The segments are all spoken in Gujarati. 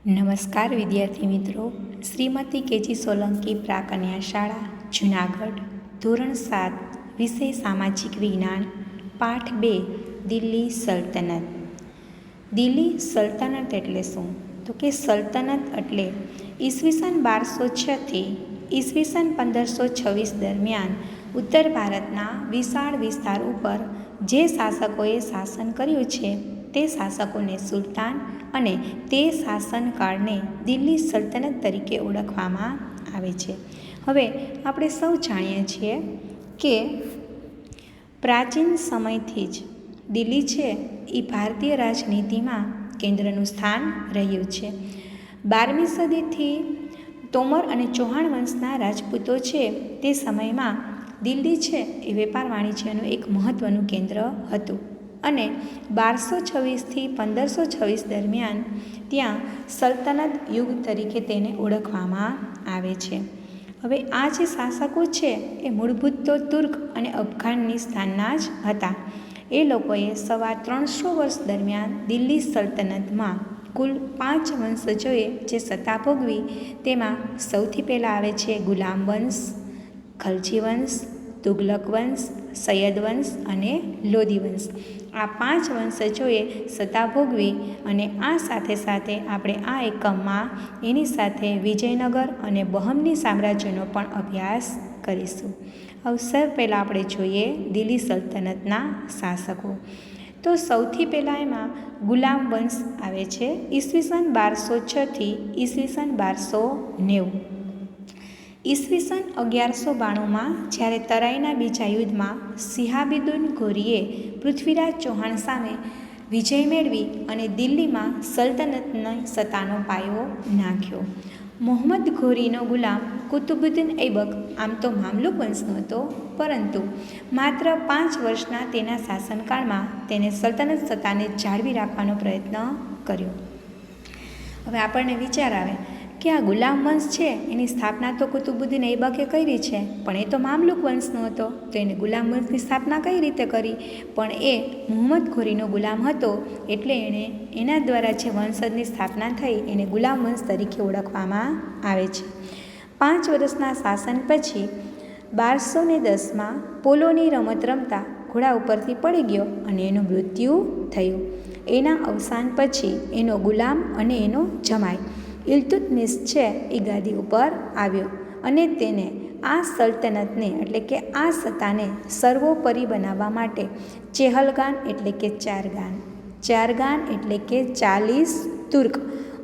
નમસ્કાર વિદ્યાર્થી મિત્રો, શ્રીમતી કેજી સોલંકી પ્રાકન્યા શાળા જુનાગઢ, ધોરણ 7, વિષય સામાજિક વિજ્ઞાન, પાઠ 2, દિલ્હી સલ્તનત. દિલ્હી સલ્તનત એટલે શું? તો કે સલ્તનત એટલે ઈસવીસન 1206થી ઈસવીસન 1526 દરમિયાન ઉત્તર ભારતના વિશાળ વિસ્તાર ઉપર જે શાસકોએ શાસન કર્યું છે તે શાસકોને સુલતાન અને તે શાસનકાળને દિલ્હી સલ્તનત તરીકે ઓળખવામાં આવે છે. હવે આપણે સૌ જાણીએ છીએ કે પ્રાચીન સમયથી જ દિલ્હી છે એ ભારતીય રાજનીતિમાં કેન્દ્રનું સ્થાન રહ્યું છે. 12મી સદીથી તોમર અને ચૌહાણ વંશના રાજપૂતો છે તે સમયમાં દિલ્હી છે એ વેપાર વાણિજ્યનું એક મહત્ત્વનું કેન્દ્ર હતું અને 1226થી 1526 દરમિયાન ત્યાં સલ્તનત યુગ તરીકે તેને ઓળખવામાં આવે છે. હવે આ જે શાસકો છે એ મૂળભૂત તો તુર્ક અને અફઘાનિસ્તાનના જ હતા. એ લોકોએ સવા 300 વર્ષ દરમિયાન દિલ્હી સલ્તનતમાં કુલ 5 વંશજોએ જે સત્તા ભોગવી, તેમાં સૌથી પહેલાં આવે છે ગુલામ વંશ, ખલજી વંશ, તુગલક વંશ, સૈયદ વંશ અને લોધી વંશ. આ 5 વંશજોએ સત્તા ભોગવી અને આ સાથે સાથે આપણે આ એકમમાં એની સાથે વિજયનગર અને બહમની સામ્રાજ્યનો પણ અભ્યાસ કરીશું. હવે સૌ પહેલાં આપણે જોઈએ દિલ્હી સલ્તનતના શાસકો. તો સૌથી પહેલાં એમાં ગુલામ વંશ આવે છે, ઈસવીસન 1206થી ઈસવીસન 1290. ઈસવીસન 1192માં જ્યારે તરાઈના બીજા યુદ્ધમાં સિહાબુદ્દીન ઘોરીએ પૃથ્વીરાજ ચૌહાણ સામે વિજય મેળવી અને દિલ્હીમાં સલ્તનતની સત્તાનો પાયો નાખ્યો. મોહમ્મદ ઘોરીનો ગુલામ કુતુબુદ્દીન ઐબક આમ તો મામલુક વંશનો હતો, પરંતુ માત્ર 5 વર્ષના તેના શાસનકાળમાં તેને સલ્તનત સત્તાને જાળવી રાખવાનો પ્રયત્ન કર્યો. હવે આપણને વિચાર આવે કે આ ગુલામ વંશ છે એની સ્થાપના તો કુતુબુદ્દીન ઐબકે કરી છે, પણ એ તો મામલુક વંશનો હતો, તો એને ગુલામ વંશની સ્થાપના કઈ રીતે કરી? પણ એ મુહમ્મદ ઘોરીનો ગુલામ હતો એટલે એણે એના દ્વારા જે વંશજની સ્થાપના થઈ એને ગુલામ વંશ તરીકે ઓળખવામાં આવે છે. 5 વર્ષના શાસન પછી 1210માં પોલોની રમત રમતા ઘોડા ઉપરથી પડી ગયો અને એનું મૃત્યુ થયું. એના અવસાન પછી એનો ગુલામ અને એનો જમાઈ ઇલ્તુત્મિશ છે એ ગાદી ઉપર આવ્યો અને તેને આ સલ્તનતને એટલે કે આ સત્તાને સર્વોપરી બનાવવા માટે ચેહલગાન એટલે કે ચારગાન એટલે કે 40 તુર્ક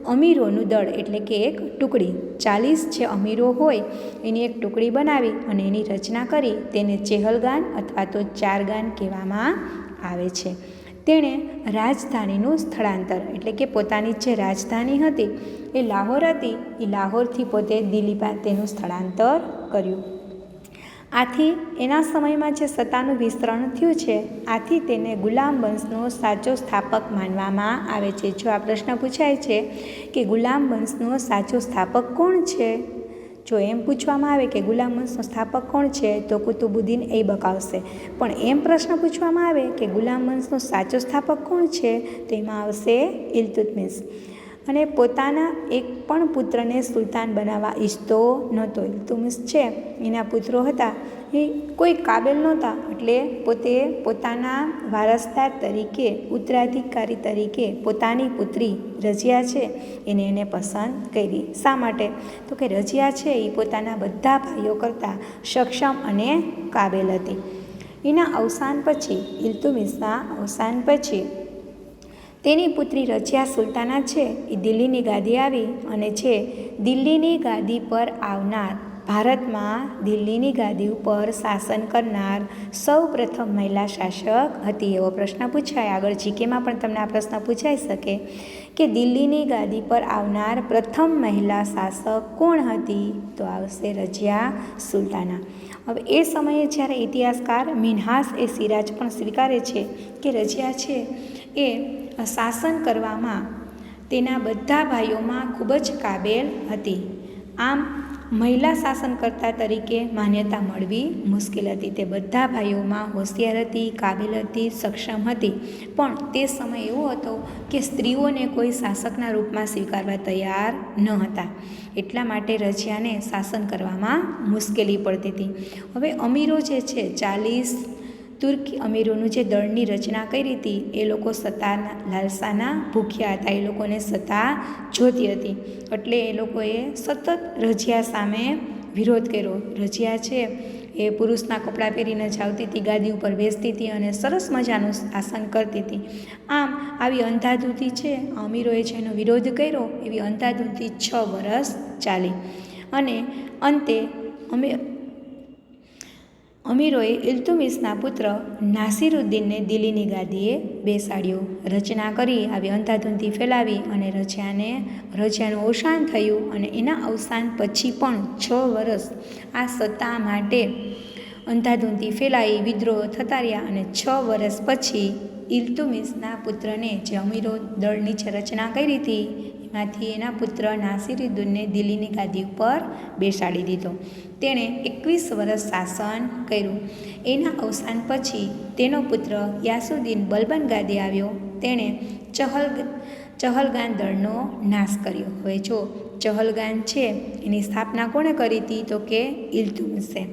અમીરોનું દળ એટલે કે એક ટુકડી, 40 જે અમીરો હોય એની એક ટુકડી બનાવી અને એની રચના કરી તેને ચેહલગાન અથવા તો ચારગાન કહેવામાં આવે છે. તેણે રાજધાનીનું સ્થળાંતર એટલે કે પોતાની જે રાજધાની હતી એ લાહોર હતી, એ લાહોરથી પોતે દિલ્હી તેનું સ્થળાંતર કર્યું. આથી એના સમયમાં જે સત્તાનું વિસ્તરણ થયું છે, આથી તેને ગુલામ વંશનો સાચો સ્થાપક માનવામાં આવે છે. જો આ પ્રશ્ન પૂછાય છે કે ગુલામ વંશનો સાચો સ્થાપક કોણ છે, જો એમ પૂછવામાં આવે કે ગુલામ વંશનો સ્થાપક કોણ છે તો કુતુબુદ્દીન ઐબક આવશે. પણ એમ પ્રશ્ન પૂછવામાં આવે કે ગુલામ વંશનો સાચો સ્થાપક કોણ છે, તો એમાં આવશે ઇલ્તુત્મિશ. અને પોતાના એક પણ પુત્રને સુલતાન બનાવવા ઈચ્છતો નહોતો. ઇલ્તુત્મિશ છે એના પુત્રો હતા એ કોઈ કાબેલ નહોતા, એટલે પોતે પોતાના વારસદાર તરીકે, ઉત્તરાધિકારી તરીકે પોતાની પુત્રી રઝિયા છે એને પસંદ કરી. શા માટે? તો કે રઝિયા છે એ પોતાના બધા ભાઈઓ કરતાં સક્ષમ અને કાબેલ હતી. એના અવસાન પછી, ઇલ્તુત્મિશના અવસાન પછી તેની પુત્રી રઝિયા સુલતાના છે એ દિલ્હીની ગાદી આવી અને છે દિલ્હીની ગાદી પર આવનાર, ભારતમાં દિલ્હીની ગાદી ઉપર શાસન કરનાર સૌ પ્રથમ મહિલા શાસક હતી. એવો પ્રશ્ન પૂછાય, આગળ જીકેમાં પણ તમને આ પ્રશ્ન પૂછાઈ શકે કે દિલ્હીની ગાદી પર આવનાર પ્રથમ મહિલા શાસક કોણ હતી? તો આવશે રઝિયા સુલતાના. હવે એ સમયે જ્યારે ઇતિહાસકાર મિન્હાસ એ સિરાજ પણ સ્વીકારે છે કે રઝિયા છે એ શાસન કરવામાં તેના બધા ભાઈઓમાં ખૂબ જ કાબેલ હતી. આમ મહિલા શાસનકર્તા તરીકે માન્યતા મળવી મુશ્કેલ હતી. તે બધા ભાઈઓમાં હોશિયાર હતી, કાબિલ હતી, સક્ષમ હતી, પણ તે સમય એવો હતો કે સ્ત્રીઓને કોઈ શાસકના રૂપમાં સ્વીકારવા તૈયાર ન હતા. એટલા માટે રજિયાને શાસન કરવામાં મુશ્કેલી પડતી હતી. હવે અમીરો જે છે 40 તુર્કી અમીરોનું જે દળની રચના કરી હતી, એ લોકો સત્તાના લાલસાના ભૂખ્યા હતા. એ લોકોને સત્તા જોતી હતી, એટલે એ લોકોએ સતત રજિયા સામે વિરોધ કર્યો. રજિયા છે એ પુરુષના કપડાં પહેરીને જ આવતી હતી, ગાદી ઉપર બેસતી હતી અને સરસ મજાનું શાસન કરતી હતી. આમ આવી અંધાધૂંધી છે, અમીરોએ જેનો વિરોધ કર્યો એવી અંધાધૂંધી 6 વર્ષ ચાલી અને અંતે અમીરોએ ઇલ્તુમિશના પુત્ર નાસિરુદ્દીનને દિલ્હીની ગાદીએ બેસાડ્યો. રચના કરી આવી અંધાધૂંધી ફેલાવી અને રજિયાનું અવસાન થયું અને એના અવસાન પછી પણ 6 વર્ષ આ સત્તા માટે અંધાધૂંધી ફેલાઈ, વિદ્રોહ થતા રહ્યા અને 6 વર્ષ પછી ઇલ્તુમિશના પુત્રને જે અમીરો દળની જે રચના કરી હતી એમાંથી એના પુત્ર નાસિરુદ્દીનને દિલ્હીની ગાદી ઉપર બેસાડી દીધો. તેણે 21 વર્ષ શાસન કર્યું. એના અવસાન પછી તેનો પુત્ર યાસુદ્દીન બલબન ગાદી આવ્યો. તેણે ચહલગાન દળનો નાશ કર્યો. હવે જો ચહલગાન છે એની સ્થાપના કોણે કરી હતી? તો કે ઇલ્તુમિશે.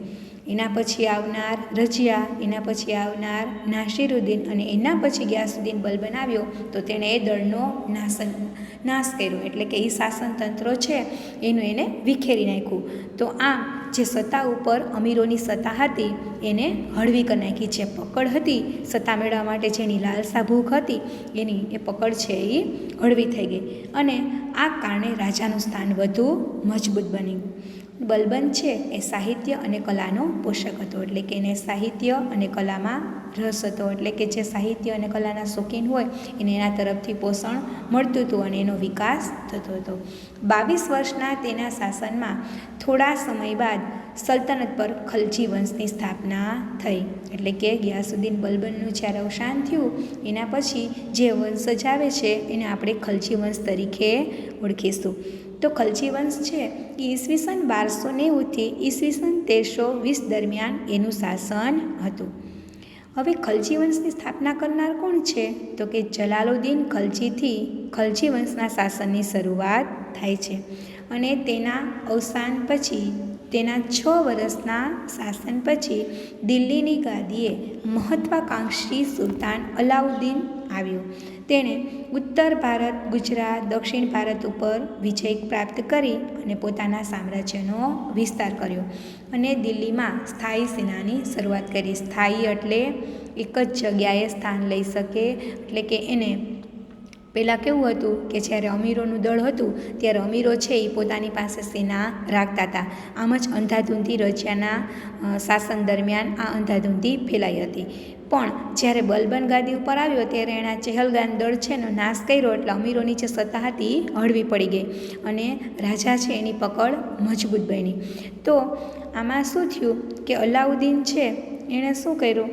એના પછી આવનાર રજિયા, એના પછી આવનાર નાસિરુદ્દીન અને એના પછી ગિયાસુદ્દીન બલબન આવ્યો તો તેણે એ દળનો નાશ કર્યો. એટલે કે એ શાસનતંત્ર છે એનું એને વિખેરી નાખ્યું. તો આમ જે સત્તા ઉપર અમીરોની સત્તા હતી એને હળવી કરી નાખી. જે પકડ હતી સત્તા મેળવવા માટે, જેની લાલસા ભૂખ હતી એની એ પકડ છે એ હળવી થઈ ગઈ અને આ કારણે રાજાનું સ્થાન વધુ મજબૂત બન્યું. બલબન છે એ સાહિત્ય અને કલાનો પોષક હતો, એટલે કે એને સાહિત્ય અને કલામાં રસ હતો. એટલે કે જે સાહિત્ય અને કલાના શોખીન હોય એને એના તરફથી પોષણ મળતું હતું અને એનો વિકાસ થતો હતો. 22 વર્ષના તેના શાસનમાં થોડા સમય બાદ સલ્તનત પર ખલજી વંશની સ્થાપના થઈ. એટલે કે ગિયાસુદ્દીન બલબનનું જ્યારે અવસાન થયું એના પછી જે વંશજ આવે છે એને આપણે ખલજી વંશ તરીકે ઓળખીશું. તો ખલજી વંશ છે એ ઈસવીસન 1290થી ઈસવીસન 1320 દરમિયાન એનું શાસન હતું. હવે ખલજી વંશની સ્થાપના કરનાર કોણ છે? તો કે જલાલુદ્દીન ખલજીથી ખલજી વંશના શાસનની શરૂઆત થાય છે અને તેના અવસાન પછી તેના 6 વર્ષના શાસન પછી દિલ્હીની ગાદીએ મહત્વાકાંક્ષી સુલતાન અલાઉદ્દીન આવ્યો. તેણે ઉત્તર ભારત, ગુજરાત, દક્ષિણ ભારત ઉપર વિજય પ્રાપ્ત કરી અને પોતાના સામ્રાજ્યનો વિસ્તાર કર્યો અને દિલ્હીમાં સ્થાયી સેનાની શરૂઆત કરી. સ્થાયી એટલે એક જ જગ્યાએ સ્થાન લઈ શકે. એટલે કે એને પહેલાં કેવું હતું કે જ્યારે અમીરોનું દળ હતું ત્યારે અમીરો છે એ પોતાની પાસે સેના રાખતા હતા. આમ જ અંધાધૂંધી રજિયાના શાસન દરમિયાન આ અંધાધૂંધી ફેલાઈ હતી. પણ જ્યારે બલબન ગાદી ઉપર આવ્યો ત્યારે એના ચહલગાન દળ છે એનો નાશ કર્યો, એટલે અમીરોની જે સત્તા હતી હળવી પડી ગઈ અને રાજા છે એની પકડ મજબૂત બની. તો આમાં શું થયું કે અલાઉદ્દીન છે એણે શું કર્યું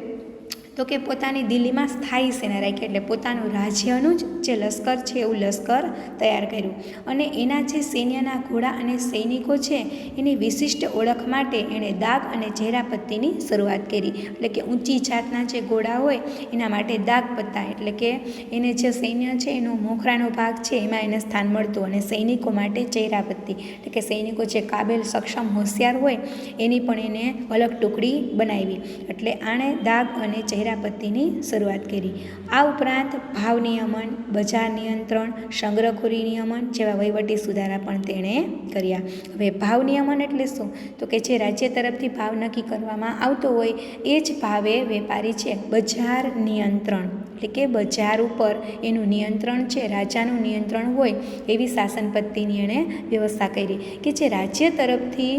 તો કે પોતાની દિલ્હીમાં સ્થાયી સેના રાખી. એટલે પોતાનું રાજ્યનું જ જે લશ્કર છે એવું લશ્કર તૈયાર કર્યું અને એના જે સૈન્યના ઘોડા અને સૈનિકો છે એની વિશિષ્ટ ઓળખ માટે એણે દાગ અને ચહેરાપત્તીની શરૂઆત કરી. એટલે કે ઊંચી જાતના જે ઘોડા હોય એના માટે દાગ પત્તા, એટલે કે એને જે સૈન્ય છે એનો મોખરાનો ભાગ છે એમાં એને સ્થાન મળતું અને સૈનિકો માટે ચહેરાપત્તી, એટલે કે સૈનિકો જે કાબેલ, સક્ષમ, હોશિયાર હોય એની પણ એને અલગ ટુકડી બનાવી. એટલે આણે દાગ અને ચહેરાપત્તીની શરૂઆત કરી. આ ઉપરાંત ભાવ નિયમન, બજાર નિયંત્રણ, સંગ્રહખોરી નિયમન જેવા વહીવટી સુધારા પણ તેણે કર્યા. હવે ભાવ નિયમન એટલે શું? તો કે જે રાજ્ય તરફથી ભાવ નક્કી કરવામાં આવતો હોય એ જ ભાવે વેપારી છે. બજાર નિયંત્રણ એટલે કે બજાર ઉપર એનું નિયંત્રણ છે, રાજાનું નિયંત્રણ હોય એવી શાસન પદ્ધતિની એણે વ્યવસ્થા કરી કે જે રાજ્ય તરફથી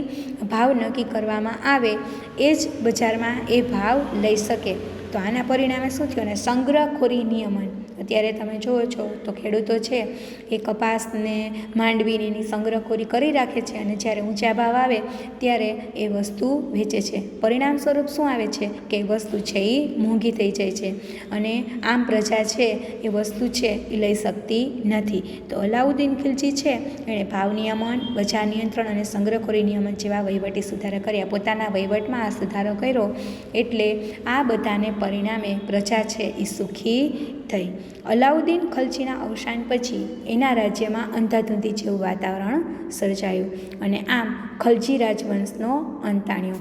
ભાવ નક્કી કરવામાં આવે એ જ બજારમાં એ ભાવ લઈ શકે. તો આના પરિણામે શું થયું? અને સંગ્રહખોરી નિયમન, અત્યારે તમે જુઓ છો તો ખેડૂતો છે એ કપાસને માંડવીની એની સંગ્રહખોરી કરી રાખે છે અને જ્યારે ઊંચા ભાવ આવે ત્યારે એ વસ્તુ વેચે છે. પરિણામ સ્વરૂપ શું આવે છે કે એ વસ્તુ છે એ મોંઘી થઈ જાય છે અને આમ પ્રજા છે એ વસ્તુ છે એ લઈ શકતી નથી. તો અલાઉદ્દીન ખિલજી છે એણે ભાવ નિયમન, બજાર નિયંત્રણ અને સંગ્રહખોરી નિયમન જેવા વહીવટી સુધારા કર્યા. પોતાના વહીવટમાં આ સુધારો કર્યો એટલે આ બધાને પરિણામે પ્રજા છે એ સુખી થઈ. અલાઉદ્દીન ખલજીના અવસાન પછી એના રાજ્યમાં અંધાધૂંધી જેવું વાતાવરણ સર્જાયું અને આમ ખલજી રાજવંશનો અંત આણ્યો.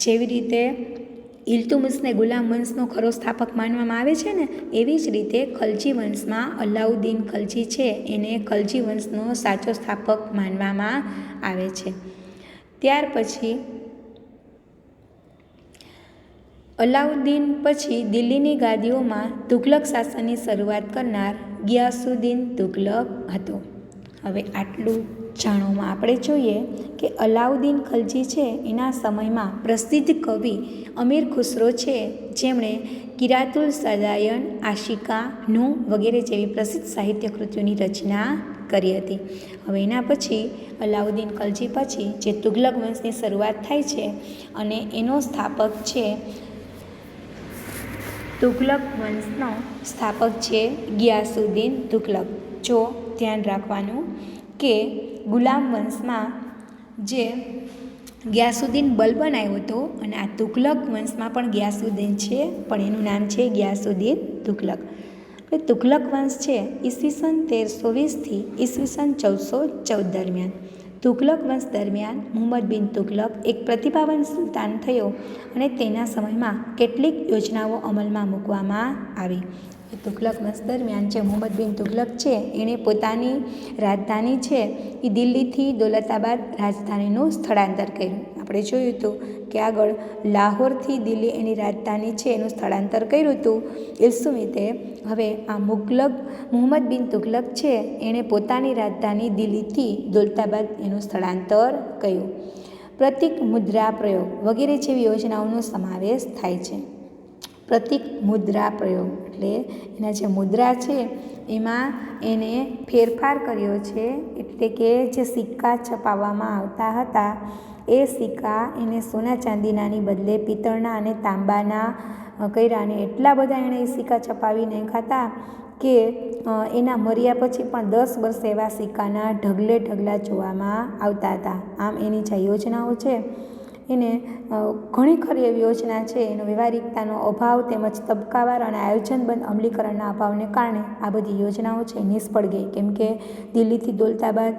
જેવી રીતે ઇલ્તુમિશને ગુલામ વંશનો ખરો સ્થાપક માનવામાં આવે છે ને, એવી જ રીતે ખલજી વંશમાં અલાઉદ્દીન ખલજી છે એને ખલજી વંશનો સાચો સ્થાપક માનવામાં આવે છે. ત્યાર પછી અલાઉદ્દીન પછી દિલ્હીની ગાદીઓમાં તુઘલક શાસનની શરૂઆત કરનાર ગિયાસુદ્દીન તુઘલક હતો. હવે આટલું જાણવામાં આપણે જોઈએ કે અલાઉદ્દીન ખલજી છે એના સમયમાં પ્રસિદ્ધ કવિ અમીર ખુસરો છે જેમણે કિરાતુલ સદાયન, આશિકા, નું વગેરે જેવી પ્રસિદ્ધ સાહિત્ય કૃતિઓની રચના કરી હતી. હવે એના પછી અલાઉદ્દીન ખલજી પછી જે તુઘલક વંશની શરૂઆત થાય છે અને એનો સ્થાપક છે તુઘલક વંશનો સ્થાપક છે ગિયાસુદ્દીન તુઘલક. જો ધ્યાન રાખવાનું કે ગુલામ વંશમાં જે ગિયાસુદ્દીન બલબન આવ્યો હતો અને આ તુઘલક વંશમાં પણ ગિયાસુદ્દીન છે પણ એનું નામ છે ગિયાસુદ્દીન તુઘલક. એટલે તુઘલક વંશ છે ઈસવીસન 1320થી ઈસવીસન 1414 દરમિયાન. તુઘલક વંશ દરમિયાન મુહમ્મદ બિન તુઘલક એક પ્રતિભાવાન સુલતાન થયો અને તેના સમયમાં કેટલીક યોજનાઓ અમલમાં મૂકવામાં આવી. તુઘલક વંશ દરમિયાન જે મુહમ્મદ બિન તુઘલક છે એણે પોતાની રાજધાની છે એ દિલ્હીથી દૌલતાબાદ રાજધાનીનું સ્થળાંતર કર્યું. આપણે જોયું હતું કે આગળ લાહોરથી દિલ્હી એની રાજધાની છે એનું સ્થળાંતર કર્યું હતું ઇલ્તુમિશે. હવે આ મુહમ્મદ બિન તુઘલક છે એણે પોતાની રાજધાની દિલ્હીથી દૌલતાબાદ એનું સ્થળાંતર કર્યું. પ્રતિક મુદ્રા પ્રયોગ વગેરે જેવી યોજનાઓનો સમાવેશ થાય છે. પ્રતિક મુદ્રા પ્રયોગ એટલે એના જે મુદ્રા છે એમાં એને ફેરફાર કર્યો છે. એટલે કે જે સિક્કા છપાવવામાં આવતા હતા એ સિક્કા એને સોના ચાંદીનાની બદલે પિત્તળના અને તાંબાના કર્યા અને એટલા બધા એણે એ સિક્કા છપાવી નાખ્યા હતા કે એના મર્યા પછી પણ 10 વર્ષ એવા સિક્કાના ઢગલે ઢગલા જોવામાં આવતા હતા. આમ એની જે યોજનાઓ છે એને ઘણી ખરી એવી યોજના છે એનો વ્યવહારિકતાનો અભાવ તેમજ તબક્કાવાર અને આયોજનબદ્ધ અમલીકરણના અભાવને કારણે આ બધી યોજનાઓ છે નિષ્ફળ ગઈ. કેમ કે દિલ્હીથી દૌલતાબાદ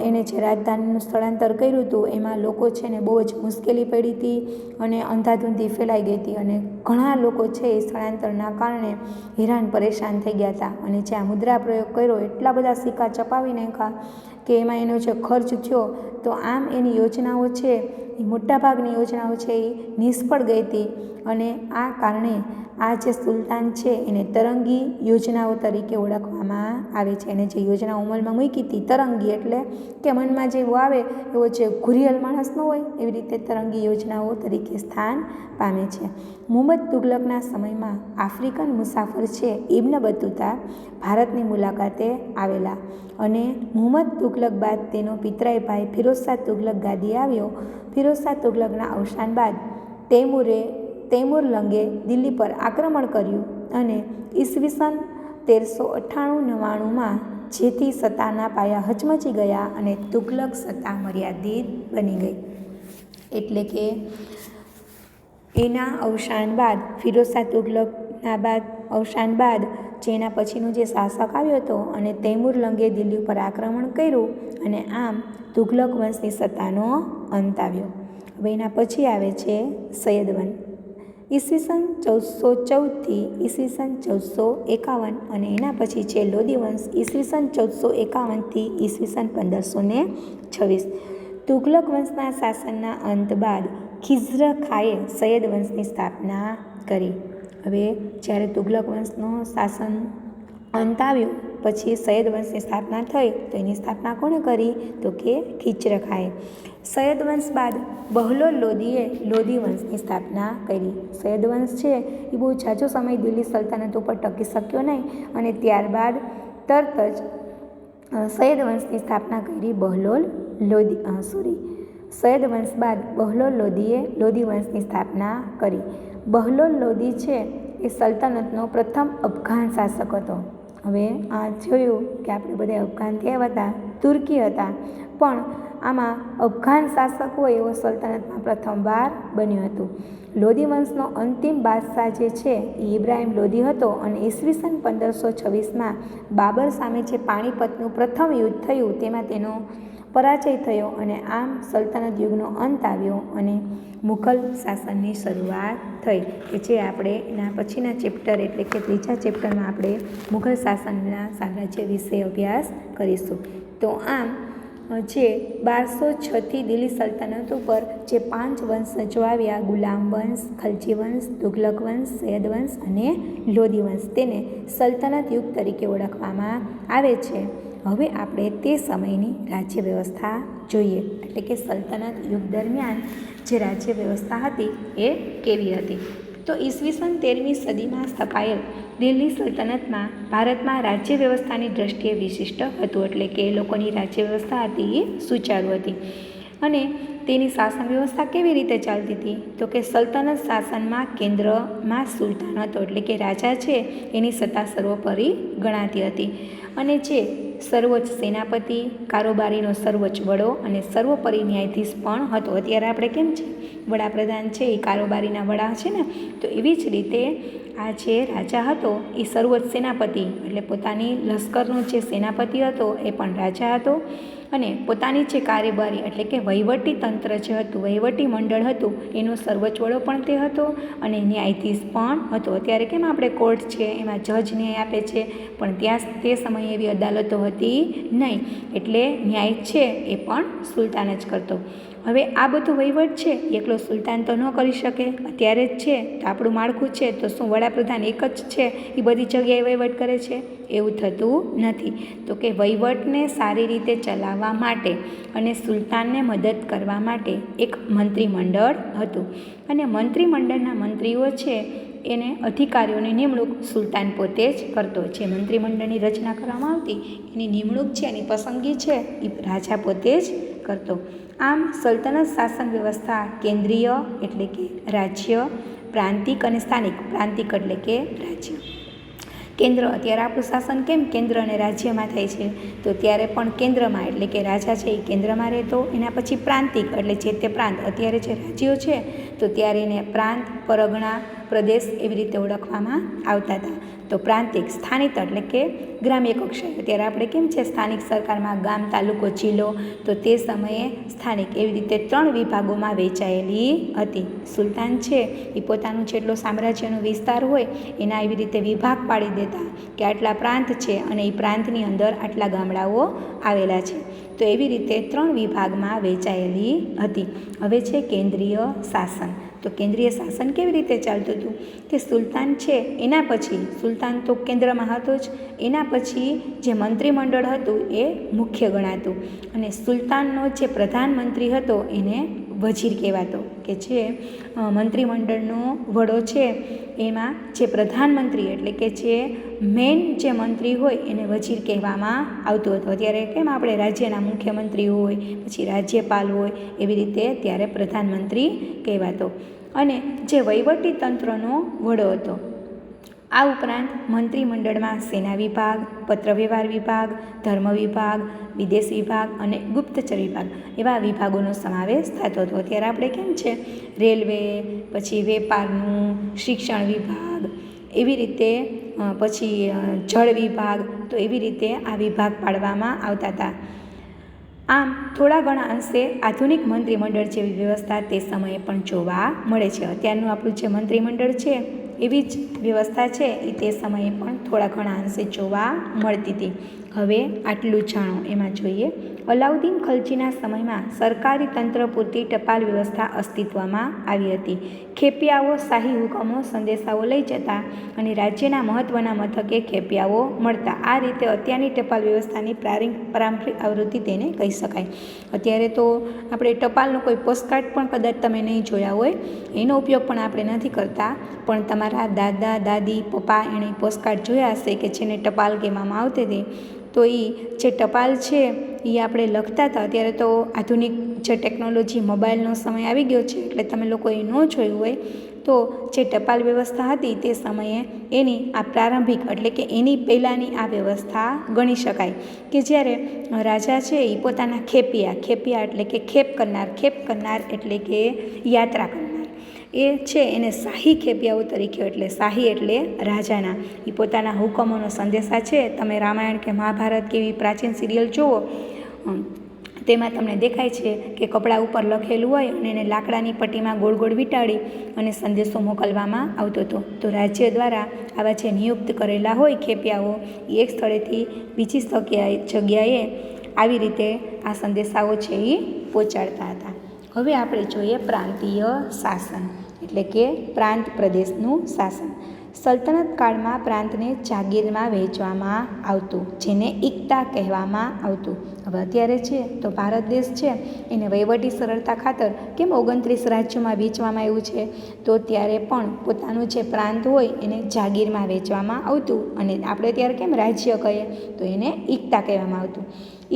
એને જે રાજધાનીનું સ્થળાંતર કર્યું હતું એમાં લોકો છે ને બહુ જ મુશ્કેલી પડી હતી અને અંધાધૂંધી ફેલાઈ ગઈ હતી અને ઘણા લોકો છે એ સ્થળાંતરના કારણે હેરાન પરેશાન થઈ ગયા હતા. અને જે આ મુદ્રા પ્રયોગ કર્યો એટલા બધા સિક્કા છપાવી નાખ્યા કે એમાં એનો જે ખર્ચ થયો તો આમ એની યોજનાઓ છે એ મોટાભાગની યોજનાઓ છે એ નિષ્ફળ ગઈ હતી અને આ કારણે આ જે સુલતાન છે એને તરંગી યોજનાઓ તરીકે ઓળખવામાં આવે છે. અને જે યોજનાઓ અમલમાં મૂકી હતી તરંગી એટલે કે મનમાં જેવું આવે એવો જે ઘુરિયલ માણસ ન હોય એવી રીતે તરંગી યોજનાઓ તરીકે સ્થાન પામે છે. મુહમ્મદ તુઘલકના સમયમાં આફ્રિકન મુસાફર છે ઇબ્ન બતુતા ભારતની મુલાકાતે આવેલા અને મુહમ્મદ તુઘલક બાદ તેનો પિતરાઈ ભાઈ ફિરોઝશાહ તુઘલક ગાદી આવ્યો. ફિરોઝશાહ તુઘલકના અવસાન બાદ તૈમુરલંગે દિલ્હી પર આક્રમણ કર્યું અને ઈસવીસન 1398-99માં જેથી સત્તાના પાયા હચમચી ગયા અને તુઘલક સત્તા મર્યાદિત બની ગઈ. એટલે કે એના અવસાન બાદ ફિરોઝશાહ તુઘલકના અવસાન બાદ જેના પછીનો જે શાસક આવ્યો હતો અને તૈમુરલંગે દિલ્હી ઉપર આક્રમણ કર્યું અને આમ તુઘલક વંશની સત્તાનો અંત આવ્યો. હવે એના પછી આવે છે સૈયદ વંશ ઈસવીસન 1414થી ઈસવીસન 1451 અને એના પછી છે લોદી વંશ ઈસવીસન 1451થી ઈસવીસન 1526. તુઘલક વંશના શાસનના અંત બાદ ખિઝ્ર ખાએ સૈયદ વંશની સ્થાપના કરી. હવે જ્યારે તુઘલક વંશનો શાસન અંત આવ્યો પછી સૈયદ વંશની સ્થાપના થઈ તો એની સ્થાપના કોણે કરી તો કે ખીચર ખાએ. સૈયદ વંશ બાદ બહલોલ લોદીએ લોદી વંશની સ્થાપના કરી. સૈયદ વંશ છે એ બહુ ઝાઝો સમય દિલ્હી સલ્તનત ઉપર ટકી શક્યો નહીં અને ત્યારબાદ તરત જ સૈયદ વંશની સ્થાપના કરી સૈયદ વંશ બાદ બહલોલ લોદીએ લોદી વંશની સ્થાપના કરી. બહલોલ લોદી છે એ સલ્તનતનો પ્રથમ અફઘાન શાસક હતો. હવે આ જોયું કે આપણે બધા અફઘાનથી આવ્યા હતા, તુર્કી હતા, પણ આમાં અફઘાન શાસક હોય એવો સલ્તનતમાં પ્રથમવાર બન્યું હતું. લોદી વંશનો અંતિમ બાદશાહ જે છે એ ઇબ્રાહિમ લોદી હતો અને ઈસવીસન 1526માં બાબર સામે જે પાણીપતનું પ્રથમ યુદ્ધ થયું તેમાં તેનો પરાજય થયો અને આમ સલ્તનત યુગનો અંત આવ્યો અને મુઘલ શાસનની શરૂઆત થઈ કે જે આપણે એના પછીના ચેપ્ટર એટલે કે ત્રીજા ચેપ્ટરમાં આપણે મુઘલ શાસનના સામ્રાજ્ય વિશે અભ્યાસ કરીશું. તો આમ જે 1206થી દિલ્હી સલ્તનત ઉપર જે 5 વંશજો આવ્યા, ગુલામ વંશ, ખલજી વંશ, તુઘલક વંશ, સૈયદ વંશ અને લોદી વંશ, તેને સલ્તનત યુગ તરીકે ઓળખવામાં આવે છે. હવે આપણે તે સમયની રાજ્ય વ્યવસ્થા જોઈએ, એટલે કે સલ્તનત યુગ દરમિયાન જે રાજ્ય વ્યવસ્થા હતી એ કેવી હતી. તો ઈસવીસન 13મી સદીમાં સ્થપાયેલ દિલ્હી સલ્તનતમાં ભારતમાં રાજ્ય વ્યવસ્થાની દ્રષ્ટિએ વિશિષ્ટ હતું, એટલે કે એ લોકોની રાજ્ય વ્યવસ્થા હતી એ સુચારુ હતી. અને તેની શાસન વ્યવસ્થા કેવી રીતે ચાલતી હતી તો કે સલ્તનત શાસનમાં કેન્દ્રમાં સુલતાન હતો, એટલે કે રાજા છે એની સત્તા સર્વોપરી ગણાતી હતી અને જે સર્વોચ્ચ સેનાપતિ, કારોબારીનો સર્વોચ્ચ વડો અને સર્વોપરી ન્યાયાધીશ પણ હતો. અત્યારે આપણે કેમ છે વડાપ્રધાન છે એ કારોબારીના વડા છે ને, તો એવી જ રીતે આ જે રાજા હતો એ સર્વોચ્ચ સેનાપતિ એટલે પોતાની લશ્કરનો જે સેનાપતિ હતો એ પણ રાજા હતો અને પોતાની જે કારોબારી એટલે કે વહીવટી તંત્ર જે હતું, વહીવટી મંડળ હતું એનો સર્વોચ્ચ વડો પણ તે હતો અને ન્યાયાધીશ પણ હતો. અત્યારે કેમ આપણે કોર્ટ છે એમાં જજ ન્યાય આપે છે, પણ ત્યાં તે સમયે એવી અદાલતો હતી નહીં, એટલે ન્યાય છે એ પણ સુલતાન જ કરતો. હવે આ બધું વહીવટ છે એકલો સુલતાન તો ન કરી શકે. અત્યારે જ છે તો આપણું માળખું છે તો શું વડાપ્રધાન એક જ છે એ બધી જગ્યાએ વહીવટ કરે છે? એવું થતું નથી. તો કે વહીવટને સારી રીતે ચલાવવા માટે અને સુલતાનને મદદ કરવા માટે એક મંત્રીમંડળ હતું અને મંત્રીમંડળના મંત્રીઓ છે એને અધિકારીઓની નિમણૂક સુલતાન પોતે જ કરતો. જે મંત્રીમંડળની રચના કરવામાં આવતી એની નિમણૂક છે, એની પસંદગી છે એ રાજા પોતે જ કરતો. આમ સલ્તનત શાસન વ્યવસ્થા કેન્દ્રીય એટલે કે રાજ્ય, પ્રાંતિક અને સ્થાનિક. પ્રાંતિક એટલે કે રાજ્ય. કેન્દ્ર, અત્યારે આપણું શાસન કેમ કેન્દ્ર અને રાજ્યમાં થાય છે, તો ત્યારે પણ કેન્દ્રમાં એટલે કે રાજા છે એ કેન્દ્રમાં રહેતો. એના પછી પ્રાંતિક એટલે જે તે પ્રાંત. અત્યારે જે રાજ્યો છે તો ત્યારે એને પ્રાંત, પરગણા, પ્રદેશ એવી રીતે ઓળખવામાં આવતા હતા. તો પ્રાંતિક. સ્થાનિક એટલે કે ગ્રામ્ય કક્ષાએ. અત્યારે આપણે કેમ છે સ્થાનિક સરકારમાં ગામ, તાલુકો, જિલ્લો, તો તે સમયે સ્થાનિક. એવી રીતે 3 વિભાગોમાં વહેંચાયેલી હતી. સુલતાન છે એ પોતાનું જેટલો સામ્રાજ્યનો વિસ્તાર હોય એના એવી રીતે વિભાગ પાડી દેતા કે આટલા પ્રાંત છે અને એ પ્રાંતની અંદર આટલા ગામડાઓ આવેલા છે. તો એવી રીતે 3 વિભાગમાં વહેંચાયેલી હતી. હવે છે કેન્દ્રીય શાસન. તો કેન્દ્રીય શાસન કેવી રીતે ચાલતું હતું કે સુલતાન છે એના પછી, સુલતાન તો કેન્દ્રમાં હતો જ, એના પછી જે મંત્રીમંડળ હતું એ મુખ્ય ગણાતું અને સુલતાનનો જે પ્રધાનમંત્રી હતો એને વજીર કહેવાતો, કે જે મંત્રીમંડળનો વડો છે એમાં જે પ્રધાનમંત્રી એટલે કે જે મેઇન જે મંત્રી હોય એને વજીર કહેવામાં આવતું હતું. અત્યારે કેમ આપણે રાજ્યના મુખ્યમંત્રી હોય, પછી રાજ્યપાલ હોય, એવી રીતે ત્યારે પ્રધાનમંત્રી કહેવાતો અને જે વહીવટી તંત્રનો વડો હતો. આ ઉપરાંત મંત્રીમંડળમાં સેના વિભાગ, પત્રવ્યવહાર વિભાગ, ધર્મ વિભાગ, વિદેશ વિભાગ અને ગુપ્તચર વિભાગ એવા વિભાગોનો સમાવેશ થતો હતો. અત્યારે આપણે કેમ છે રેલવે, પછી વેપારનું, શિક્ષણ વિભાગ, એવી રીતે પછી જળ વિભાગ, તો એવી રીતે આ વિભાગ પાડવામાં આવતા હતા. આમ થોડા ઘણા અંશે આધુનિક મંત્રીમંડળ જેવી વ્યવસ્થા તે સમયે પણ જોવા મળે છે. અત્યારનું આપણું જે મંત્રીમંડળ છે એવી જ વ્યવસ્થા છે એ તે સમયે પણ થોડા ઘણા અંશે જોવા મળતી હતી. હવે આટલું જાણો. એમાં જોઈએ, અલાઉદ્દીન ખલજીના સમયમાં સરકારી તંત્ર પૂરતી ટપાલ વ્યવસ્થા અસ્તિત્વમાં આવી હતી. ખેપિયાઓ શાહી હુકમો સંદેશાઓ લઈ જતા અને રાજ્યના મહત્ત્વના મથકે ખેપિયાઓ મળતા. આ રીતે અત્યારની ટપાલ વ્યવસ્થાની પારંપરિક આવૃત્તિ તેને કહી શકાય. અત્યારે તો આપણે ટપાલનો કોઈ પોસ્ટકાર્ડ પણ કદાચ તમે નહીં જોયા હોય, એનો ઉપયોગ પણ આપણે નથી કરતા, પણ તમારા દાદા દાદી પપ્પા એણે પોસ્ટકાર્ડ જોયા હશે કે જેને ટપાલ કહેવામાં આવતી હતી. તો એ જે ટપાલ છે એ આપણે લખતા હતા. અત્યારે તો આધુનિક જે ટેકનોલોજી મોબાઈલનો સમય આવી ગયો છે એટલે તમે લોકોએ ન જોયું હોય તો જે ટપાલ વ્યવસ્થા હતી તે સમયે એની આ પ્રારંભિક એટલે કે એની પહેલાંની આ વ્યવસ્થા ગણી શકાય કે જ્યારે રાજા છે એ પોતાના ખેપિયા એટલે કે ખેપ કરનાર એટલે કે યાત્રા કરનાર એ છે એને શાહી ખેપિયાઓ તરીકે, એટલે શાહી એટલે રાજાના, એ પોતાના હુકમોનો સંદેશા છે. તમે રામાયણ કે મહાભારત કે એવી પ્રાચીન સિરિયલ જુઓ, તેમાં તમને દેખાય છે કે કપડાં ઉપર લખેલું હોય અને એને લાકડાની પટ્ટીમાં ગોળ ગોળ વીંટાળી અને સંદેશો મોકલવામાં આવતો હતો. તો રાજ્ય દ્વારા આવા જે નિયુક્ત કરેલા હોય ખેપિયાઓ એ એક સ્થળેથી બીજી જગ્યાએ આવી રીતે આ સંદેશાઓ છે એ પહોંચાડતા હતા. હવે આપણે જોઈએ પ્રાંતીય શાસન એટલે કે પ્રાંત પ્રદેશનું શાસન. સલ્તનત કાળમાં પ્રાંતને જાગીરમાં વહેંચવામાં આવતું, જેને ઇકતા કહેવામાં આવતું. હવે અત્યારે છે તો ભારત દેશ છે એને વહીવટી સરળતા ખાતર કેમ 29 રાજ્યોમાં વહેંચવામાં આવ્યું છે, તો ત્યારે પણ પોતાનું જે પ્રાંત હોય એને જાગીરમાં વહેંચવામાં આવતું અને આપણે ત્યારે કેમ રાજ્ય કહીએ તો એને ઇકતા કહેવામાં આવતું.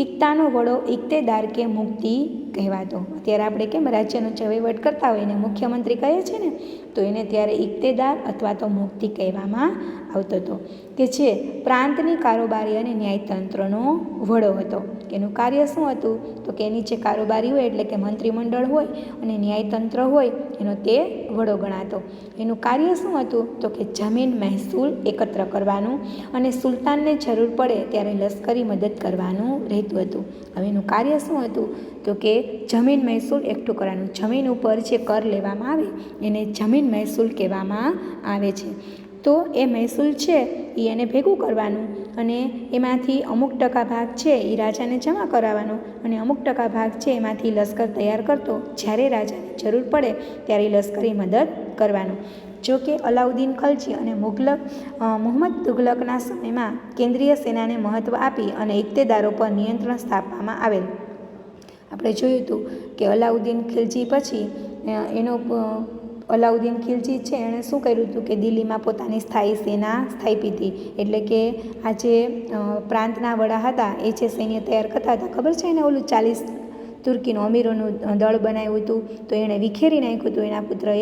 ઇકતાનો વડો ઇકતેદાર કે મુક્તિ કહેવાતો. અત્યારે આપણે કેમ રાજ્યનો જે વહીવટ કરતા હોય એને મુખ્યમંત્રી કહે છે ને, તો એને ત્યારે ઇકતેદાર અથવા તો મુક્તિ કહેવામાં આવતો હતો, કે જે પ્રાંતની કારોબારી અને ન્યાયતંત્રનો વડો હતો. એનું કાર્ય શું હતું તો કે એની જે કારોબારી હોય એટલે કે મંત્રીમંડળ હોય અને ન્યાયતંત્ર હોય એનો તે વડો ગણાતો. એનું કાર્ય શું હતું તો કે જમીન મહેસૂલ એકત્ર કરવાનું અને સુલતાનને જરૂર પડે ત્યારે લશ્કરી મદદ કરવાનું રહેતું હતું. હવે એનું કાર્ય શું હતું તો કે જમીન મહેસૂલ એકઠું કરવાનું. જમીન ઉપર જે કર લેવામાં આવે એને જમીન મહેસૂલ કહેવામાં આવે છે. તો એ મહેસૂલ છે એ એને ભેગું કરવાનું અને એમાંથી અમુક ટકા ભાગ છે એ રાજાને જમા કરાવવાનો અને અમુક ટકા ભાગ છે એમાંથી લશ્કર તૈયાર કરતો. જ્યારે રાજાને જરૂર પડે ત્યારે લશ્કરી મદદ કરવાનું. જો કે અલાઉદ્દીન ખલજી અને મુહમ્મદ તુગલકના સમયમાં કેન્દ્રીય સેનાને મહત્ત્વ આપી અને ઇકતેદારો પર નિયંત્રણ સ્થાપવામાં આવેલ. આપણે જોયું હતું કે અલાઉદ્દીન ખિલજી પછી અલાઉદ્દીન ખિલજી છે એણે શું કર્યું હતું કે દિલ્હીમાં પોતાની સ્થાયી સેના સ્થાપી હતી. એટલે કે આ જે પ્રાંતના વડા હતા એ જે સૈન્ય તૈયાર કરતા હતા, ખબર છે એને ઓલું 40 તુર્કીનું અમીરોનું દળ બનાવ્યું હતું, તો એણે વિખેરી નાખ્યું હતું એના પુત્રએ.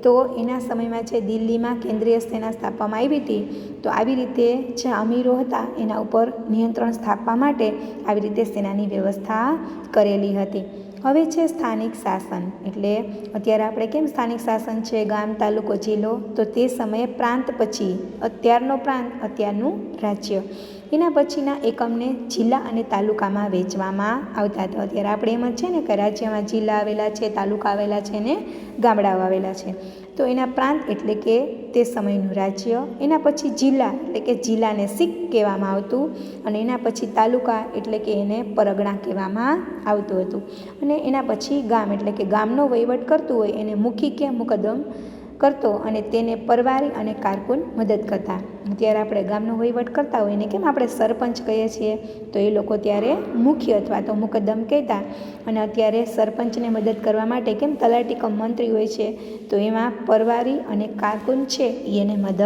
તો એના સમયમાં છે દિલ્હીમાં કેન્દ્રીય સેના સ્થાપવામાં આવી હતી. તો આવી રીતે જે અમીરો હતા એના ઉપર નિયંત્રણ સ્થાપવા માટે આવી રીતે સેનાની વ્યવસ્થા કરેલી હતી. હવે છે સ્થાનિક શાસન. એટલે અત્યારે આપણે કેમ સ્થાનિક શાસન છે ગામ, તાલુકો, જિલ્લો, તો તે સમયે પ્રાંત પછી અત્યારનો પ્રાંત અત્યારનું રાજ્ય, એના પછીના એકમને જિલ્લા અને તાલુકામાં વહેંચવામાં આવતા હતા. અત્યારે આપણે એમ જ છે ને કે રાજ્યમાં જિલ્લા આવેલા છે, તાલુકા આવેલા છે ને ગામડાઓ આવેલા છે. તો એના પ્રાંત એટલે કે તે સમયનું રાજ્ય, એના પછી જિલ્લા એટલે કે જિલ્લાને સિક કહેવામાં આવતું અને એના પછી તાલુકા એટલે કે એને પરગણા કહેવામાં આવતું હતું અને એના પછી ગામ એટલે કે ગામનો વહીવટ કરતું હોય એને મુખી કે મુકદ્દમ કરતો અને તેને પરવારી અને કારકુન મદદ કરતા. ત્યારે આપણે ગામનો વહીવટ કરતા હોય એને કેમ આપણે સરપંચ કહીએ છીએ, તો એ લોકો ત્યારે મુખ્ય અથવા તો મુકદ્દમ કહેતા અને અત્યારે સરપંચને મદદ કરવા માટે કેમ તલાટી કમ મંત્રી હોય છે, તો એમાં પરવારી અને કારકુન છે એ એને મદદ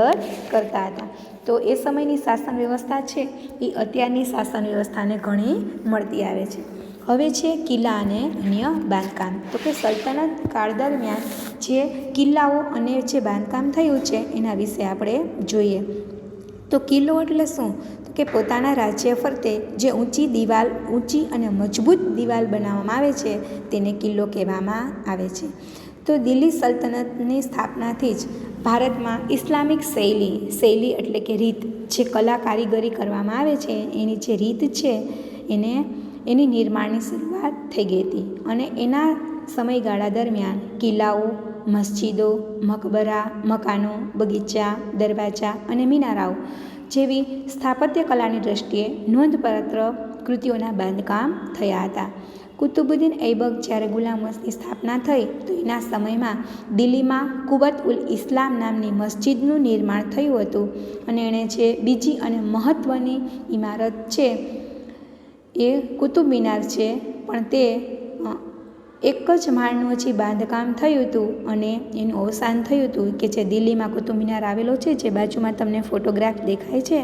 કરતા હતા. તો એ સમયની શાસન વ્યવસ્થા છે એ અત્યારની શાસન વ્યવસ્થાને ઘણી મળતી આવે છે. હવે છે કિલ્લા અને અન્ય બાંધકામ. તો કે સલ્તનત કાળ દરમિયાન જે કિલ્લાઓ અને જે બાંધકામ થયું છે એના વિશે આપણે જોઈએ. તો કિલ્લો એટલે શું તો કે પોતાના રાજ્ય ફરતે જે ઊંચી અને મજબૂત દિવાલ બનાવવામાં આવે છે તેને કિલ્લો કહેવામાં આવે છે. તો દિલ્હી સલ્તનતની સ્થાપનાથી જ ભારતમાં ઇસ્લામિક શૈલી એટલે કે રીત, જે કલા કારીગરી કરવામાં આવે છે એની જે રીત છે એની નિર્માણની શરૂઆત થઈ ગઈ હતી અને એના સમયગાળા દરમિયાન કિલ્લાઓ, મસ્જિદો, મકબરા, મકાનો, બગીચા, દરવાજા અને મિનારાઓ જેવી સ્થાપત્ય કલાની દ્રષ્ટિએ નોંધપાત્ર કૃતિઓના બાંધકામ થયા હતા. કુતુબુદ્દીન ઐબક જ્યારે ગુલામ વંશની સ્થાપના થઈ તો એના સમયમાં દિલ્હીમાં કુવત ઉલ ઇસ્લામ નામની મસ્જિદનું નિર્માણ થયું હતું અને એણે જે બીજી અને મહત્ત્વની ઇમારત છે એ કુતુબ મિનાર છે, પણ તે એક જ માળનું હજી બાંધકામ થયું હતું અને એનું અવસાન થયું હતું કે જે દિલ્હીમાં કુતુબ મિનાર આવેલો છે, જે બાજુમાં તમને ફોટોગ્રાફ દેખાય છે,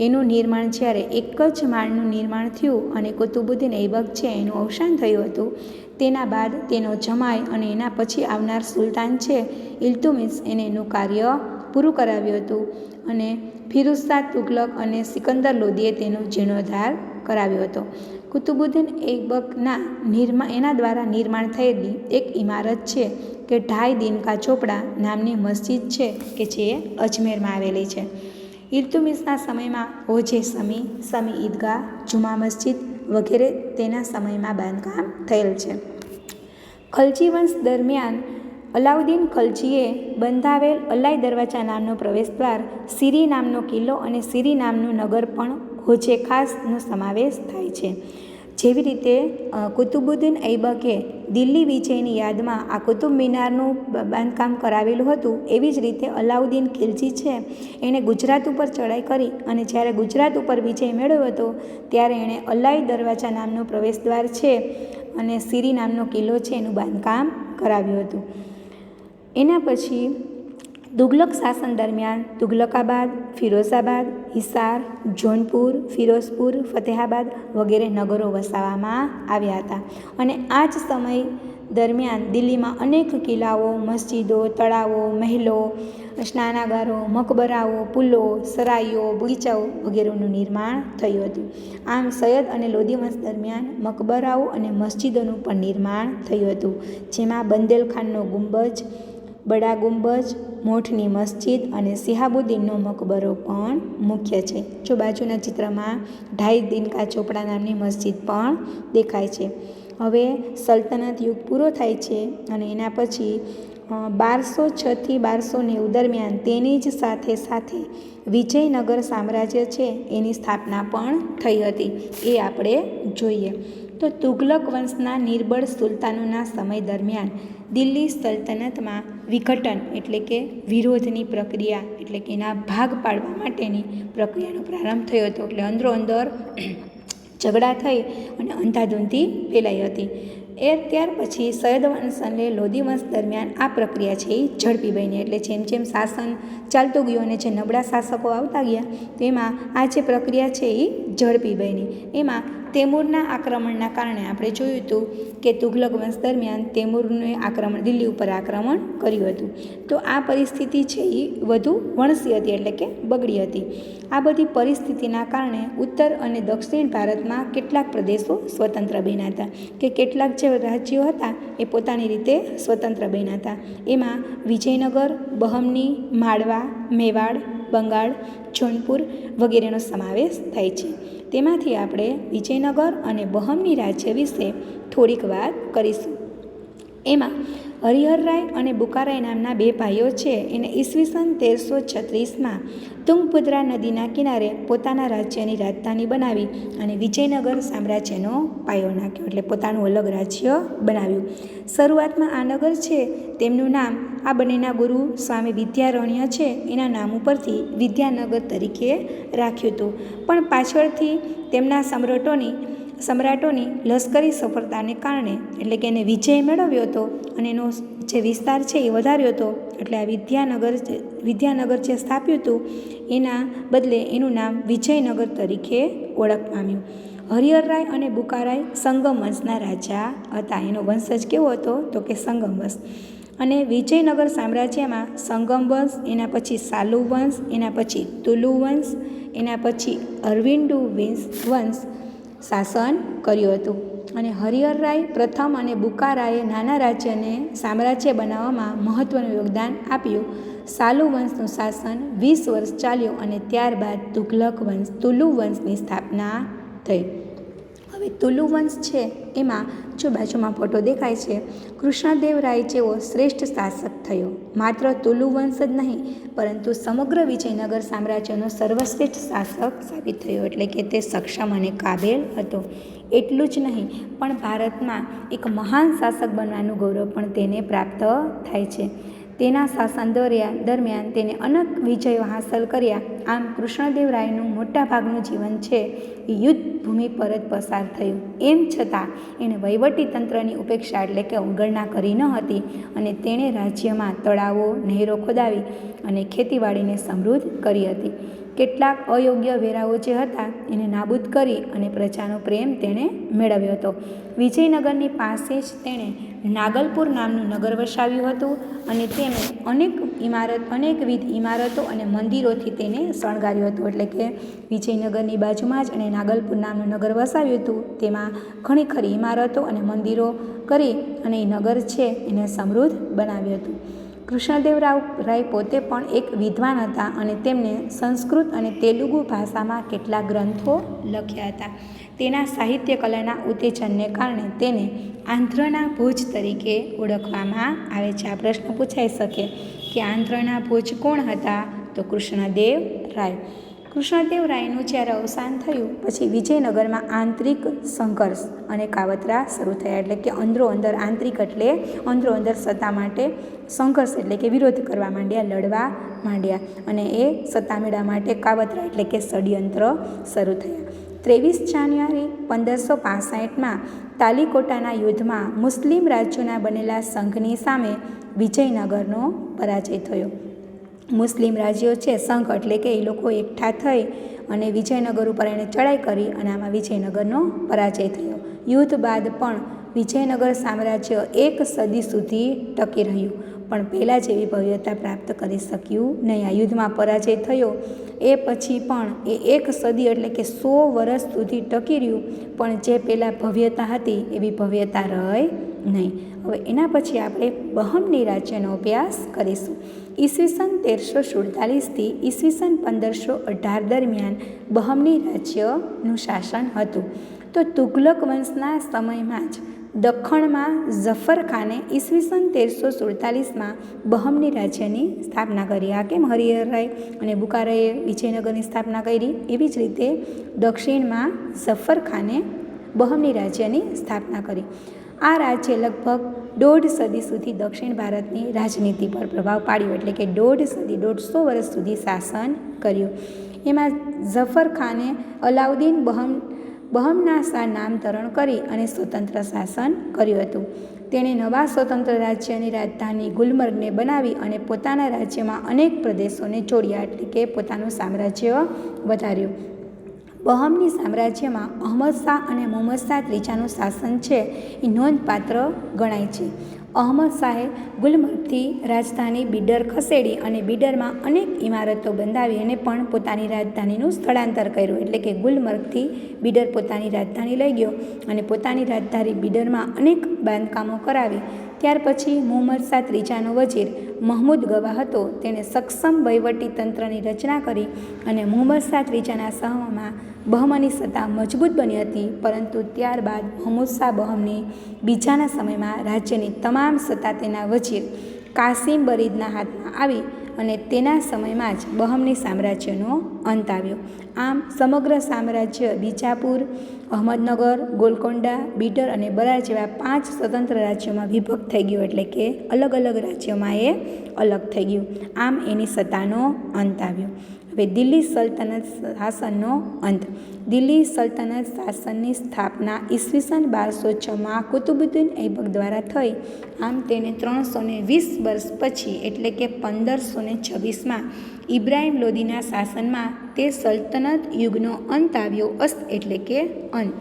એનું નિર્માણ જ્યારે એક જ માળનું નિર્માણ થયું અને કુતુબુદ્દીન ઐબક છે એનું અવસાન થયું હતું, તેના બાદ તેનો જમાઈ અને એના પછી આવનાર સુલતાન છે ઇલ્તુમિશ એને એનું કાર્ય પૂરું કરાવ્યું હતું અને ફિરુઝશાહ તુગલક અને સિકંદર લોદીએ તેનો જીર્ણોદ્ધાર કરાવ્યો હતો. કુતુબુદ્દીન ઐબકના એના દ્વારા નિર્માણ થયેલી એક ઇમારત છે કે ઢાઈ દિનકા ચોપડા નામની મસ્જિદ છે કે જે અજમેરમાં આવેલી છે. ઇલ્તુમિશના સમયમાં હોજે સમી ઈદગાહ, જુમા મસ્જિદ વગેરે તેના સમયમાં બાંધકામ થયેલ છે. ખલજી વંશ દરમિયાન અલાઉદ્દીન ખલજીએ બંધાવેલ અલાઈ દરવાજા નામનો પ્રવેશદ્વાર, સિરી નામનો કિલ્લો અને સિરી નામનું નગર પણ હોજે ખાસનો સમાવેશ થાય છે. જેવી રીતે કુતુબુદ્દીન ઐબકે દિલ્હી વિજયની યાદમાં આ કુતુબ મિનારનું બાંધકામ કરાવેલું હતું, એવી જ રીતે અલાઉદ્દીન ખિલજી છે એણે ગુજરાત ઉપર ચડાઈ કરી અને જ્યારે ગુજરાત ઉપર વિજય મેળવ્યો હતો ત્યારે એણે અલાઈ દરવાજા નામનો પ્રવેશદ્વાર છે અને સિરી નામનો કિલ્લો છે એનું બાંધકામ કરાવ્યું હતું. એના પછી તુગલક શાસન દરમિયાન તુગલકાબાદ, ફિરોઝાબાદ, હિસાર, જોનપુર, ફિરોઝપુર, ફતેહાબાદ વગેરે નગરો વસાવવામાં આવ્યા હતા અને આ જ સમય દરમિયાન દિલ્હીમાં અનેક કિલ્લાઓ, મસ્જિદો, તળાવો, મહેલો, સ્નાનાગારો, મકબરાઓ, પુલો, સરાઈઓ, બગીચાઓ વગેરેનું નિર્માણ થયું હતું. આમ સૈયદ અને લોદી વંશ દરમિયાન મકબરાઓ અને મસ્જિદોનું પણ નિર્માણ થયું હતું, જેમાં બંદેલખાનનો ગુંબજ, બડા ગુંબજ, મોઠની મસ્જિદ અને સિહાબુદ્દીનનો મકબરો પણ મુખ્ય છે. જો બાજુના ચિત્રમાં ઢાઈ દિનકા ચોપડા નામની મસ્જિદ પણ દેખાય છે. હવે સલ્તનત યુગ પૂરો થાય છે અને એના પછી 1206થી 1290 દરમિયાન તેની જ સાથે સાથે વિજયનગર સામ્રાજ્ય છે એની સ્થાપના પણ થઈ હતી, એ આપણે જોઈએ. તો તુગલક વંશના નિર્બળ સુલતાનોના સમય દરમિયાન દિલ્હી સલ્તનતમાં વિઘટન એટલે કે વિરોધની પ્રક્રિયા એટલે કે એના ભાગ પાડવા માટેની પ્રક્રિયાનો પ્રારંભ થયો હતો. એટલે અંદરો અંદર ઝઘડા થઈ અને અંધાધૂંધી ફેલાઈ હતી. ત્યાર પછી સૈયદ વંશ અને લોદી વંશ દરમિયાન આ પ્રક્રિયા છે એ ઝડપી બની. એટલે જેમ જેમ શાસન ચાલતું ગયું અને જે નબળા શાસકો આવતા ગયા તેમાં આ જે પ્રક્રિયા છે એ ઝડપી બની. એમાં તૈમૂરના આક્રમણના કારણે આપણે જોયું હતું કે તુગલક વંશ દરમિયાન તૈમૂરનું દિલ્હી ઉપર આક્રમણ કર્યું હતું. તો આ પરિસ્થિતિ છે એ વધુ વણસી હતી એટલે કે બગડી હતી. આ બધી પરિસ્થિતિના કારણે ઉત્તર અને દક્ષિણ ભારતમાં કેટલાક પ્રદેશો સ્વતંત્ર બન્યા હતા કે કેટલાક જે રાજ્યો હતા એ પોતાની રીતે સ્વતંત્ર બન્યા હતા. એમાં વિજયનગર, બહમની, માળવા, મેવાડ, બંગાળ, જોનપુર વગેરેનો સમાવેશ થાય છે. તેમાંથી આપણે વિજયનગર અને બહમની રાજ્ય વિશે થોડીક વાત કરીશું. એમાં હરિહરરાય અને બુકારાય નામના બે ભાઈઓ છે એને ઈસવીસન 1336માં તુંગભદ્રા નદીના કિનારે પોતાના રાજ્યની રાજધાની બનાવી અને વિજયનગર સામ્રાજ્યનો પાયો નાખ્યો, એટલે પોતાનું અલગ રાજ્ય બનાવ્યું. શરૂઆતમાં આ નગર છે તેમનું નામ આ બંનેના ગુરુ સ્વામી વિદ્યારણ્ય છે એના નામ ઉપરથી વિદ્યાનગર તરીકે રાખ્યું હતું, પણ પાછળથી તેમના સમ્રાટોની લશ્કરી સફળતાને કારણે એટલે કે એને વિજય મેળવ્યો હતો અને એનો જે વિસ્તાર છે એ વધાર્યો હતો, એટલે આ વિદ્યાનગર જે સ્થાપ્યું હતું એના બદલે એનું નામ વિજયનગર તરીકે ઓળખ પામ્યું. હરિહરરાય અને બુકારાય સંગમ વંશના રાજા હતા. એનો વંશજ કેવો હતો તો કે સંગમ વંશ. અને વિજયનગર સામ્રાજ્યમાં સંગમ વંશ, એના પછી સાલુ વંશ, એના પછી તુલુ વંશ, એના પછી અરવિંદુ વંશ શાસન કર્યું હતું. અને હરિહરરાય પ્રથમ અને બુકારાએ નાના રાજ્યને સામ્રાજ્ય બનાવવામાં મહત્ત્વનું યોગદાન આપ્યું. સાલુ વંશનું શાસન 20 વર્ષ ચાલ્યું અને ત્યારબાદ તુલુ વંશની સ્થાપના થઈ. હવે તુલુ વંશ છે એમાં બાજુમાં ફોટો દેખાય છે, કૃષ્ણદેવરાય જેવો શ્રેષ્ઠ શાસક થયો. માત્ર તુલુ વંશ જ નહીં પરંતુ સમગ્ર વિજયનગર સામ્રાજ્યનો સર્વશ્રેષ્ઠ શાસક સાબિત થયો. એટલે કે તે સક્ષમ અને કાબેલ હતો. એટલું જ નહીં પણ ભારતમાં એક મહાન શાસક બનવાનું ગૌરવ પણ તેને પ્રાપ્ત થાય છે. તેના શાસન દરમિયાન તેને અનેક વિજયો હાંસલ કર્યા. આમ કૃષ્ણદેવરાયનું મોટાભાગનું જીવન છે એ યુદ્ધ ભૂમિ પર જ પસાર થયું. એમ છતાં એણે વહીવટી તંત્રની ઉપેક્ષા એટલે કે અવગણના કરી ન હતી અને તેણે રાજ્યમાં તળાવો, નહેરો ખોદાવી અને ખેતીવાડીને સમૃદ્ધ કરી હતી. કેટલાક અયોગ્ય વેરાઓ જે હતા એને નાબૂદ કરી અને પ્રજાનો પ્રેમ તેણે મેળવ્યો હતો. વિજયનગરની પાસે જ તેણે નાગલપુર નામનું નગર વસાવ્યું હતું અને તેને અનેકવિધ ઇમારતો અને મંદિરોથી તેને શણગાર્યું હતું. એટલે કે વિજયનગરની બાજુમાં જ અને નાગલપુર નામનું નગર વસાવ્યું હતું. તેમાં ઘણી ખરી ઇમારતો અને મંદિરો કરી અને એ નગર છે એને સમૃદ્ધ બનાવ્યું હતું. કૃષ્ણદેવરાય પોતે પણ એક વિદ્વાન હતા અને તેમને સંસ્કૃત અને તેલુગુ ભાષામાં કેટલાક ગ્રંથો લખ્યા હતા. તેના સાહિત્ય કલાના ઉત્તેજનને કારણે તેને આંધ્રના ભોજ તરીકે ઓળખવામાં આવે છે. આ પ્રશ્ન પૂછાઈ શકે કે આંધ્રના ભોજ કોણ હતા? તો કૃષ્ણદેવરાય. કૃષ્ણદેવરાયનું જ્યારે અવસાન થયું પછી વિજયનગરમાં આંતરિક સંઘર્ષ અને કાવતરા શરૂ થયા. એટલે કે અંદરો-અંદર, આંતરિક એટલે અંદરો-અંદર સત્તા માટે સંઘર્ષ એટલે કે વિરોધ કરવા માંડ્યા, લડવા માંડ્યા અને એ સત્તા મેળવવા માટે કાવતરા એટલે કે ષડયંત્ર શરૂ થયા. 23 જાન્યુઆરી 1565માં તાલીકોટાના યુદ્ધમાં મુસ્લિમ રાજ્યોના બનેલા સંઘની સામે વિજયનગરનો પરાજય થયો. મુસ્લિમ રાજ્યો છે સંઘ એટલે કે એ લોકો એકઠા થઈ અને વિજયનગર ઉપર એણે ચડાઈ કરી અને આમાં વિજયનગરનો પરાજય થયો. યુદ્ધ બાદ પણ વિજયનગર સામ્રાજ્ય એક સદી સુધી ટકી રહ્યું પણ પહેલાં જેવી ભવ્યતા પ્રાપ્ત કરી શક્યું નહીં. આ યુદ્ધમાં પરાજય થયો એ પછી પણ એ એક સદી એટલે કે 100 વર્ષ સુધી ટકી રહ્યું પણ જે પહેલાં ભવ્યતા હતી એવી ભવ્યતા રહી નહીં. હવે એના પછી આપણે બહમની રાજ્યનો અભ્યાસ કરીશું. ઈસવીસન 1347થી ઈસવીસન 1518 દરમિયાન બહમની રાજ્યનું શાસન હતું. તો તુઘલક વંશના સમયમાં જ દખ્ખણમાં ઝફર ખાને ઈસવીસન 1347માં બહમની રાજ્યની સ્થાપના કરી. આ કેમ હરિહરરાય અને બુકારાએ વિજયનગરની સ્થાપના કરી, એવી જ રીતે દક્ષિણમાં ઝફર ખાને બહમની રાજ્યની સ્થાપના કરી. આ રાજ્ય લગભગ 1.5 સદી સુધી દક્ષિણ ભારતની રાજનીતિ પર પ્રભાવ પાડ્યો. એટલે કે 1.5 વર્ષ સુધી શાસન કર્યું. એમાં ઝફર ખાને અલાઉદ્દીન બહમના શાહ નામકરણ કરી અને સ્વતંત્ર શાસન કર્યું હતું. તેણે નવા સ્વતંત્ર રાજ્યની રાજધાની ગુલમર્ગને બનાવી અને પોતાના રાજ્યમાં અનેક પ્રદેશોને જોડ્યા. એટલે કે પોતાનું સામ્રાજ્ય વધાર્યું. બહમની સામ્રાજ્યમાં અહમદ શાહ અને મુહમ્મદ શાહ ત્રીજાનું શાસન છે એ નોંધપાત્ર ગણાય છે. અહમદ શાહે ગુલમર્ગથી રાજધાની બીડર ખસેડી અને બીડરમાં અનેક ઇમારતો બંધાવી અને પણ પોતાની રાજધાનીનું સ્થળાંતર કર્યું. એટલે કે ગુલમર્ગથી બીડર પોતાની રાજધાની લઈ ગયો અને પોતાની રાજધાની બીડરમાં અનેક બાંધકામો કરાવી. ત્યાર પછી મુહમ્મદ શાહ ત્રીજાનો વજીર મહમૂદ ગવા હતો. તેણે સક્ષમ વહીવટી તંત્રની રચના કરી અને મુહમ્મદ શાહ ત્રીજાના સમયમાં બહમની સત્તા મજબૂત બની હતી. પરંતુ ત્યારબાદ મહમૂદ શાહ બહમની બીજાના સમયમાં રાજ્યની તમામ સત્તા તેના વજીર કાસિમ બરીદના હાથમાં આવી અને તેના સમયમાં જ બહમની સામ્રાજ્યનો અંત આવ્યો. આમ સમગ્ર સામ્રાજ્ય બીજાપુર, અહમદનગર, ગોલકોંડા, બીડર અને બરાર જેવા 5 સ્વતંત્ર રાજ્યોમાં વિભક્ત થઈ ગયું. એટલે કે અલગ અલગ રાજ્યોમાં એ અલગ થઈ ગયું. આમ એની સત્તાનો અંત આવ્યો. હવે દિલ્હી સલ્તનત શાસનનો અંત. દિલ્હી સલ્તનત શાસનની સ્થાપના ઈસવીસન 1206માં કુતુબુદ્દીન ઐબક દ્વારા થઈ. આમ તેને 320 વર્ષ પછી એટલે કે 1526માં ઇબ્રાહિમ લોદીના શાસનમાં તે સલ્તનત યુગનો અંત આવ્યો. અસ્ત એટલે કે અંત.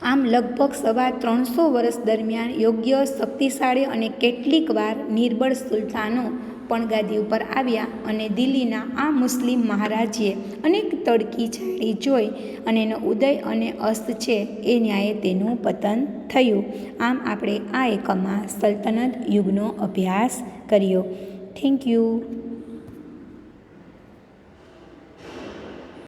આમ લગભગ 350 વર્ષ દરમિયાન યોગ્ય, શક્તિશાળી અને કેટલીક વાર નિર્બળ સુલતાનો પણ ગાદી ઉપર આવ્યા અને દિલ્હીના આ મુસ્લિમ મહારાજ્યે અનેક તડકી ઝાડી જોઈ અને એનો ઉદય અને અસ્ત છે એ ન્યાયે તેનું પતન થયું. આમ આપણે આ એકમમાં સલ્તનત યુગનો અભ્યાસ કર્યો. Thank you.